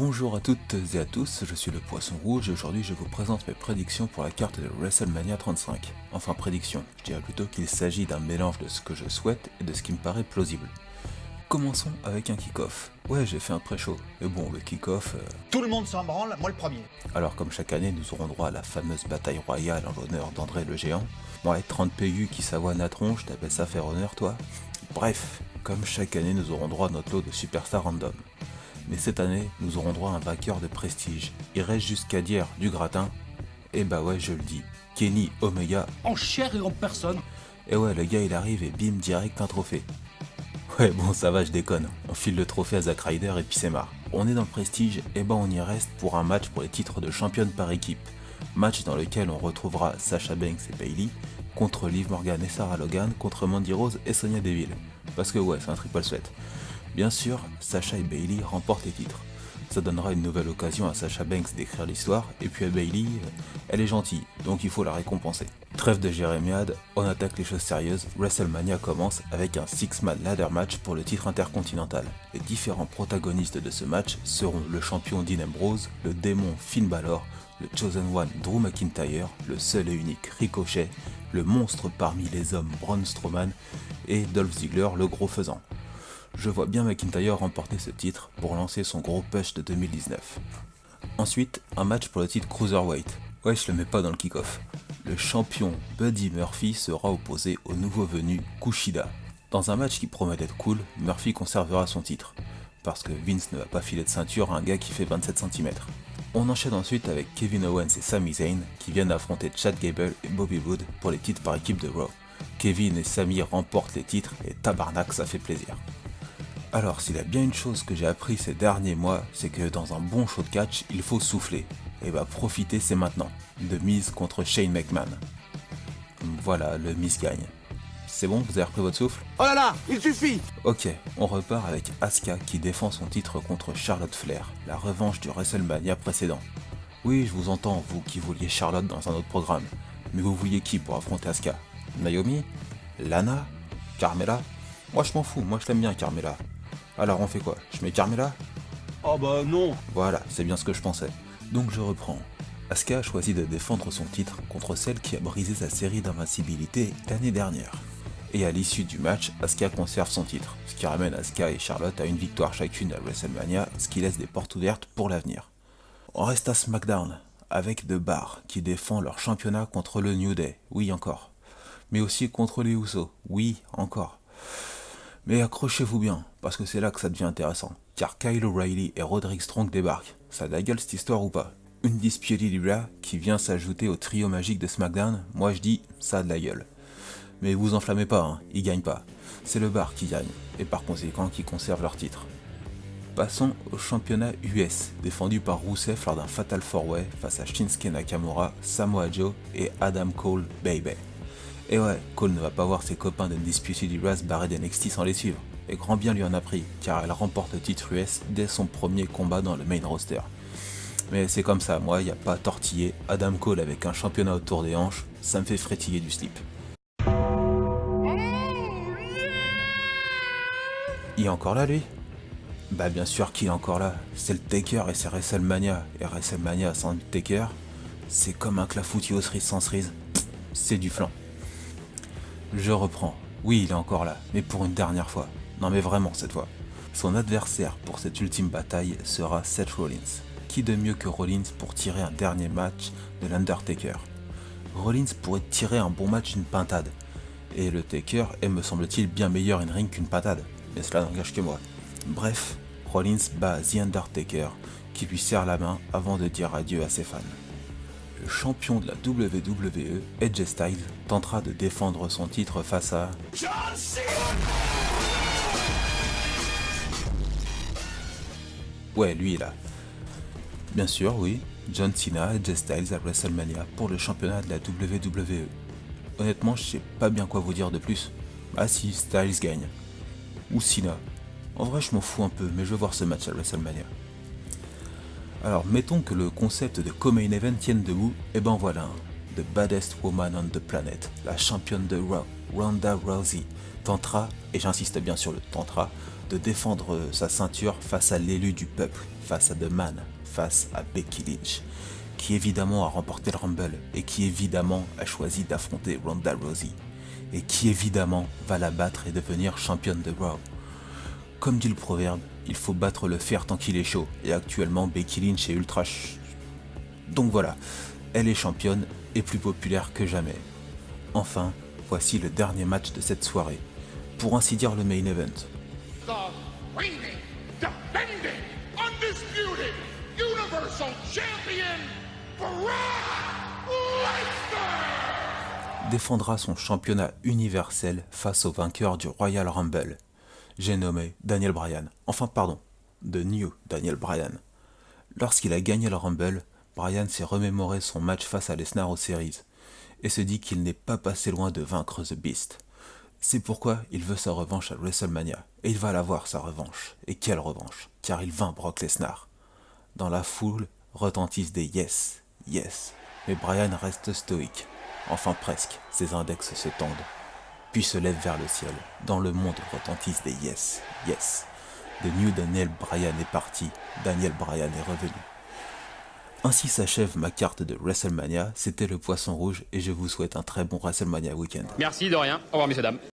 Bonjour à toutes et à tous, je suis le Poisson Rouge et aujourd'hui je vous présente mes prédictions pour la carte de WrestleMania 35. Enfin prédictions, je dirais plutôt qu'il s'agit d'un mélange de ce que je souhaite et de ce qui me paraît plausible. Commençons avec un kick-off. Ouais, j'ai fait un pré-show, mais bon, le kick-off... Tout le monde s'en branle, moi le premier. Alors comme chaque année, nous aurons droit à la fameuse bataille royale en l'honneur d'André le Géant. Ouais, 30 PU qui s'avoient à tronche, t'appelles ça faire honneur toi? Bref, comme chaque année, nous aurons droit à notre lot de superstars random. Mais cette année, nous aurons droit à un vainqueur de prestige. Il reste jusqu'à dire du gratin. Et bah ouais, je le dis. Kenny Omega. En chair et en personne. Et ouais, le gars il arrive et bim, direct un trophée. Ouais, bon, ça va, je déconne. On file le trophée à Zack Ryder et puis c'est marre. On est dans le prestige, et ben on y reste pour un match pour les titres de championne par équipe. Match dans lequel on retrouvera Sasha Banks et Bayley contre Liv Morgan et Sarah Logan contre Mandy Rose et Sonya Deville. Parce que ouais, c'est un triple sweat. Bien sûr, Sasha et Bayley remportent les titres. Ça donnera une nouvelle occasion à Sasha Banks d'écrire l'histoire, et puis à Bayley, elle est gentille, donc il faut la récompenser. Trêve de jérémiade, on attaque les choses sérieuses, WrestleMania commence avec un six-man ladder match pour le titre intercontinental. Les différents protagonistes de ce match seront le champion Dean Ambrose, le démon Finn Balor, le Chosen One Drew McIntyre, le seul et unique Ricochet, le monstre parmi les hommes Braun Strowman, et Dolph Ziggler le gros faisant. Je vois bien McIntyre remporter ce titre pour lancer son gros push de 2019. Ensuite, un match pour le titre Cruiserweight. Ouais, je le mets pas dans le kick-off. Le champion Buddy Murphy sera opposé au nouveau venu Kushida. Dans un match qui promet d'être cool, Murphy conservera son titre, parce que Vince ne va pas filer de ceinture à un gars qui fait 27 cm. On enchaîne ensuite avec Kevin Owens et Sami Zayn qui viennent affronter Chad Gable et Bobby Roode pour les titres par équipe de Raw. Kevin et Sami remportent les titres et tabarnak, ça fait plaisir. Alors, s'il y a bien une chose que j'ai appris ces derniers mois, c'est que dans un bon show de catch, il faut souffler. Et bah profiter, c'est maintenant. De Miz contre Shane McMahon. Voilà, le Miz gagne. C'est bon, vous avez repris votre souffle? Oh là là, il suffit. Ok, on repart avec Asuka qui défend son titre contre Charlotte Flair, la revanche du WrestleMania précédent. Oui, je vous entends, vous qui vouliez Charlotte dans un autre programme. Mais vous vouliez qui pour affronter Asuka? Naomi? Lana? Carmella? Moi je m'en fous, moi je l'aime bien Carmella. Alors on fait quoi? Je mets Carmella? Oh bah non. Voilà, c'est bien ce que je pensais. Donc je reprends. Asuka a choisi de défendre son titre contre celle qui a brisé sa série d'invincibilité l'année dernière. Et à l'issue du match, Asuka conserve son titre, ce qui ramène Asuka et Charlotte à une victoire chacune à WrestleMania, ce qui laisse des portes ouvertes pour l'avenir. On reste à SmackDown, avec The Bar qui défend leur championnat contre le New Day, oui encore. Mais aussi contre les Usos, oui encore. Mais accrochez-vous bien, parce que c'est là que ça devient intéressant, car Kyle O'Reilly et Roderick Strong débarquent. Ça a de la gueule cette histoire ou pas? Une Undisputed Era qui vient s'ajouter au trio magique de SmackDown, moi je dis, ça a de la gueule. Mais vous enflammez pas, hein, ils gagnent pas. C'est le Bar qui gagne, et par conséquent qui conserve leur titre. Passons au championnat US, défendu par Rusev lors d'un Fatal 4-Way face à Shinsuke Nakamura, Samoa Joe et Adam Cole Baby. Et ouais, Cole ne va pas voir ses copains d'Undisputed Era se barrer d'NXT sans les suivre. Et grand bien lui en a pris, car elle remporte le titre US dès son premier combat dans le main roster. Mais c'est comme ça, moi, y a pas à tortiller. Adam Cole avec un championnat autour des hanches, ça me fait frétiller du slip. Il est encore là, lui? Bah bien sûr qu'il est encore là. C'est le Taker et c'est WrestleMania. Et WrestleMania sans le Taker, c'est comme un clafoutis aux cerises sans cerise. C'est du flan. Je reprends. Oui, il est encore là, mais pour une dernière fois. Non mais vraiment cette fois. Son adversaire pour cette ultime bataille sera Seth Rollins. Qui de mieux que Rollins pour tirer un dernier match de l'Undertaker? Rollins pourrait tirer un bon match d'une pintade. Et le Taker est, me semble-t-il, bien meilleur in ring qu'une pintade. Mais cela n'engage que moi. Bref, Rollins bat The Undertaker, qui lui serre la main avant de dire adieu à ses fans. Le champion de la WWE, AJ Styles, tentera de défendre son titre face à... Ouais, lui est là. Bien sûr, oui, John Cena, AJ Styles à WrestleMania pour le championnat de la WWE. Honnêtement, je sais pas bien quoi vous dire de plus. Ah si, Styles gagne. Ou Cena. En vrai, je m'en fous un peu, mais je veux voir ce match à WrestleMania. Alors, mettons que le concept de co-main event tienne debout, et ben voilà, The Baddest Woman on the Planet, la championne de Raw, Ronda Rousey, tentera, et j'insiste bien sur le tentera, de défendre sa ceinture face à l'élu du peuple, face à The Man, face à Becky Lynch, qui évidemment a remporté le Rumble et qui évidemment a choisi d'affronter Ronda Rousey et qui évidemment va la battre et devenir championne de Raw. Comme dit le proverbe, il faut battre le fer tant qu'il est chaud et actuellement Becky Lynch est ultra donc voilà, elle est championne et plus populaire que jamais. Enfin, voici le dernier match de cette soirée, pour ainsi dire le main event. The reigning, defending, undisputed, universal champion, Brock Lesnar! Défendra son championnat universel face au vainqueur du Royal Rumble. J'ai nommé Daniel Bryan, The New Daniel Bryan. Lorsqu'il a gagné le Rumble, Bryan s'est remémoré son match face à Lesnar aux Series et se dit qu'il n'est pas passé loin de vaincre The Beast. C'est pourquoi il veut sa revanche à WrestleMania, et il va l'avoir sa revanche. Et quelle revanche, car il vainc Brock Lesnar. Dans la foule retentissent des yes, yes, mais Bryan reste stoïque, enfin presque, ses index se tendent, puis se lève vers le ciel. Dans le monde retentissent des yes, yes. The New Daniel Bryan est parti, Daniel Bryan est revenu. Ainsi s'achève ma carte de WrestleMania, c'était le Poisson Rouge et je vous souhaite un très bon WrestleMania week-end. Merci, de rien. Au revoir, messieurs, dames.